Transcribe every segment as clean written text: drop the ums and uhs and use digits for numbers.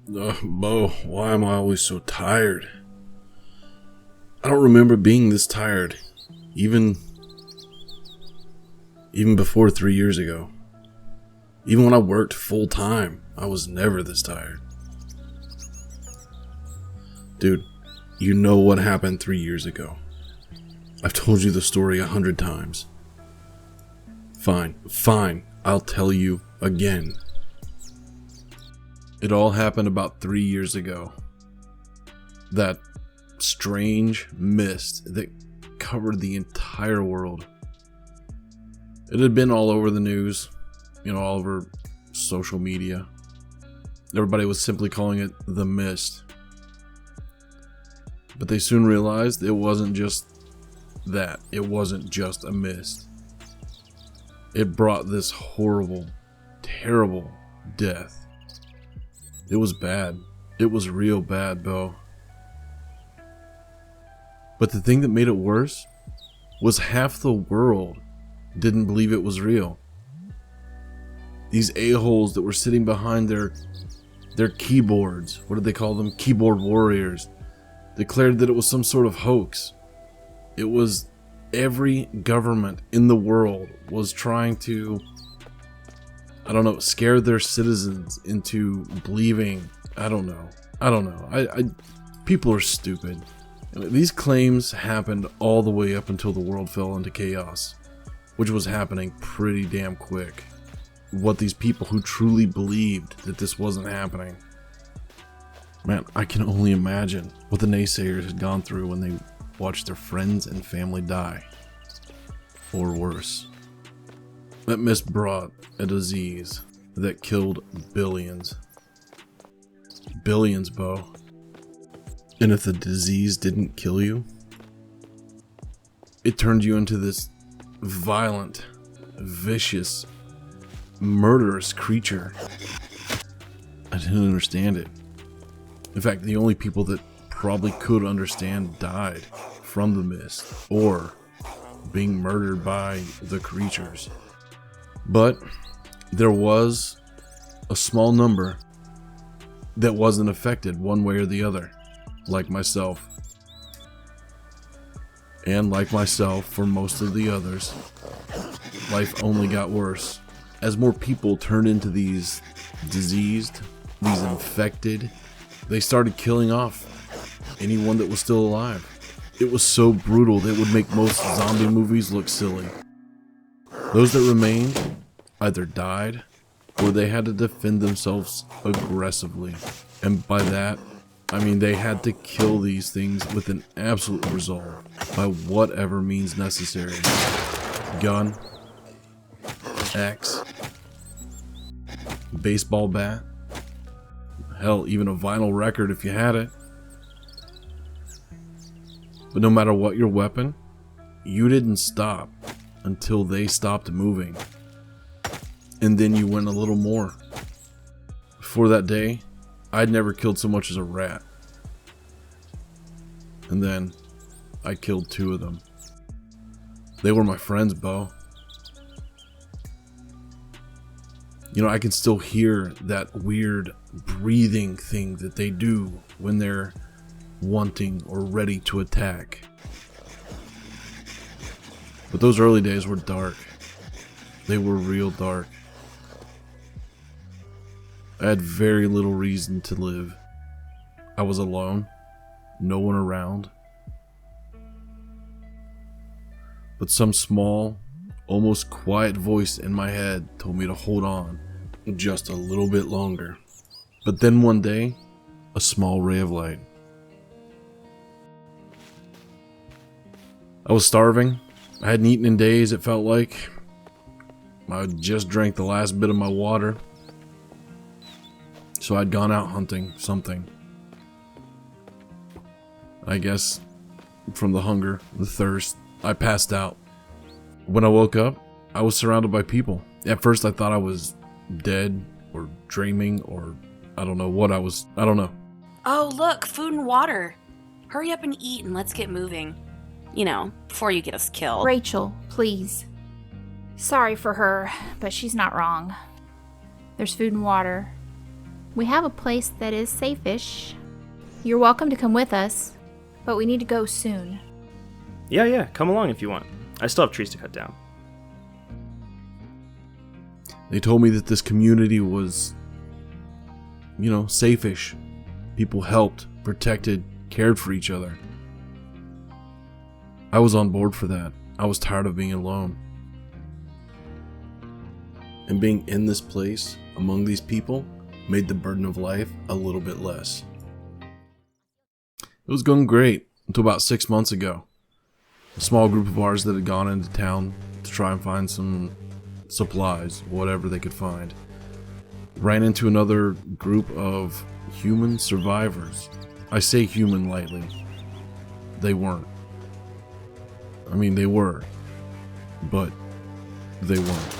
Bo, why am I always so tired? I don't remember being this tired, even before 3 years ago. Even when I worked full time, I was never this tired. Dude, you know what happened 3 years ago. I've told you the story 100 times. Fine, I'll tell you again. It all happened about 3 years ago. That strange mist that covered the entire world. It had been all over the news, all over social media. Everybody was simply calling it the mist. But they soon realized it wasn't just that. It wasn't just a mist. It brought this horrible, terrible death. It was bad. It was real bad, Bo. But the thing that made it worse was half the world didn't believe it was real. These a-holes that were sitting behind their keyboards, what did they call them? Keyboard warriors, declared that it was some sort of hoax. It was every government in the world was trying to, scare their citizens into believing. I don't know. People are stupid. These claims happened all the way up until the world fell into chaos, which was happening pretty damn quick. What these people who truly believed that this wasn't happening, man, I can only imagine what the naysayers had gone through when they watched their friends and family die. Or worse. That mist brought a disease that killed billions. Billions, Bo. And if the disease didn't kill you, it turned you into this violent, vicious, murderous creature. I didn't understand it. In fact, the only people that probably could understand died from the mist or being murdered by the creatures. But there was a small number that wasn't affected one way or the other, like myself. And like myself, for most of the others, life only got worse. As more people turned into these diseased, these infected, they started killing off anyone that was still alive. It was so brutal that it would make most zombie movies look silly. Those that remained either died or they had to defend themselves aggressively. And by that, I mean they had to kill these things with an absolute resolve by whatever means necessary. Gun, axe, baseball bat, hell, even a vinyl record if you had it. But no matter what your weapon, you didn't stop until they stopped moving. And then you went a little more. Before that day, I'd never killed so much as a rat. And then I killed 2 of them. They were my friends, Bo. I can still hear that weird breathing thing that they do when they're wanting or ready to attack. But those early days were dark. They were real dark. I had very little reason to live. I was alone, no one around. But some small, almost quiet voice in my head told me to hold on just a little bit longer. But then one day, a small ray of light. I was starving. I hadn't eaten in days, it felt like. I just drank the last bit of my water. So I'd gone out hunting something. I guess from the hunger, the thirst, I passed out. When I woke up, I was surrounded by people. At first I thought I was dead or dreaming or I don't know what I was. I don't know. Oh, look, food and water. Hurry up and eat and let's get moving. Before you get us killed. Rachel, please. Sorry for her, but she's not wrong. There's food and water. We have a place that is safe-ish. You're welcome to come with us, but we need to go soon. Yeah, come along if you want. I still have trees to cut down. They told me that this community was, safe-ish. People helped, protected, cared for each other. I was on board for that. I was tired of being alone. And being in this place, among these people, made the burden of life a little bit less. It was going great until about 6 months ago. A small group of ours that had gone into town to try and find some supplies, whatever they could find, ran into another group of human survivors. I say human lightly. They weren't. I mean, they were, but they weren't.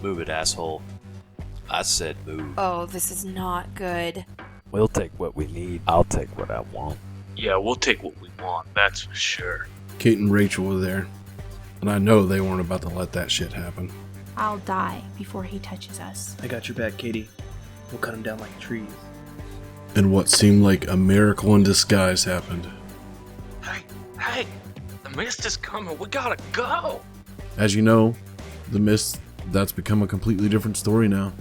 Move it, asshole. I said move. Oh, this is not good. We'll take what we need. I'll take what I want. Yeah, we'll take what we want, that's for sure. Kate and Rachel were there, and I know they weren't about to let that shit happen. I'll die before he touches us. I got your back, Katie. We'll cut him down like trees. And what seemed like a miracle in disguise happened. Hey, the mist is coming, we gotta go! As you know, the mist, that's become a completely different story now.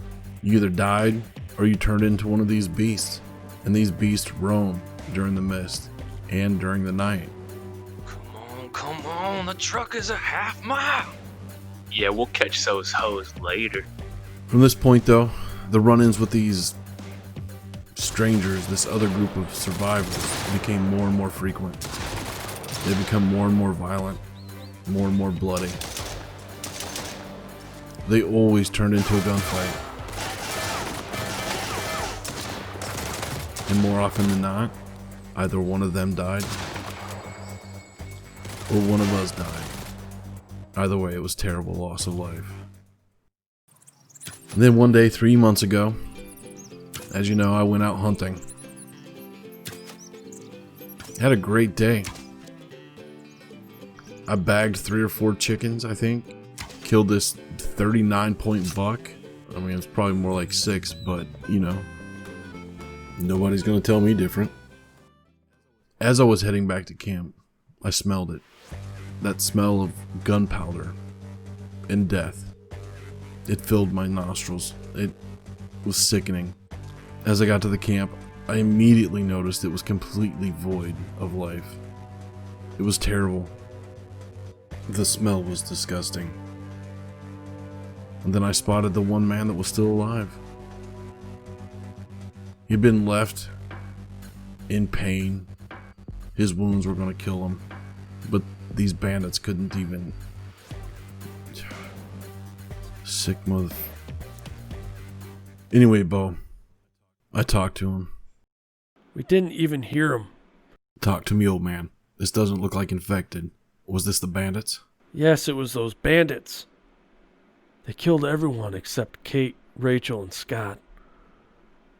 You either died, or you turned into one of these beasts. And these beasts roam during the mist, and during the night. Come on, the truck is a half mile! Yeah, we'll catch those hoes later. From this point though, the run-ins with these strangers, this other group of survivors, became more and more frequent. They become more and more violent, more and more bloody. They always turned into a gunfight. And more often than not, either one of them died, or one of us died. Either way, it was terrible loss of life. And then one day, 3 months ago, as you know, I went out hunting. Had a great day. I bagged 3 or 4 chickens, I think. Killed this 39-point buck. I mean, it's probably more like 6, but, nobody's gonna tell me different. As I was heading back to camp, I smelled it. That smell of gunpowder and death. It filled my nostrils. It was sickening. As I got to the camp, I immediately noticed it was completely void of life. It was terrible. The smell was disgusting. And then I spotted the one man that was still alive. He'd been left in pain. His wounds were going to kill him. But these bandits couldn't even... Sick mother... Anyway, Bo, I talked to him. We didn't even hear him. Talk to me, old man. This doesn't look like infected. Was this the bandits? Yes, it was those bandits. They killed everyone except Kate, Rachel, and Scott.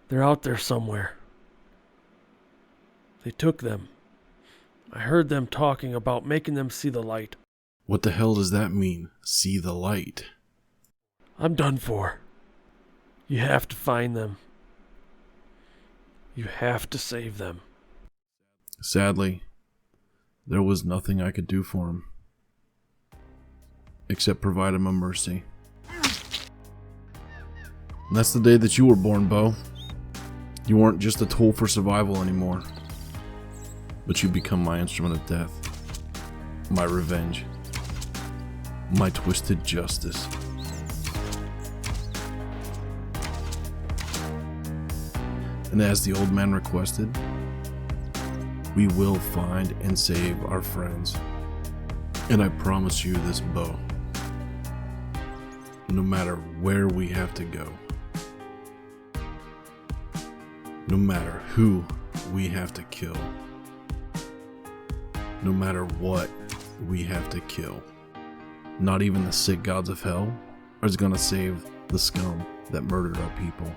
They're out there somewhere. They took them. I heard them talking about making them see the light. What the hell does that mean? See the light? I'm done for. You have to find them. You have to save them. Sadly, there was nothing I could do for him. Except provide him a mercy. And that's the day that you were born, Bo. You weren't just a tool for survival anymore. But you become my instrument of death. My revenge. My twisted justice. And as the old man requested, we will find and save our friends. And I promise you this, Bo. No matter where we have to go. No matter who we have to kill. No matter what we have to kill. Not even the sick gods of hell is gonna save the scum that murdered our people.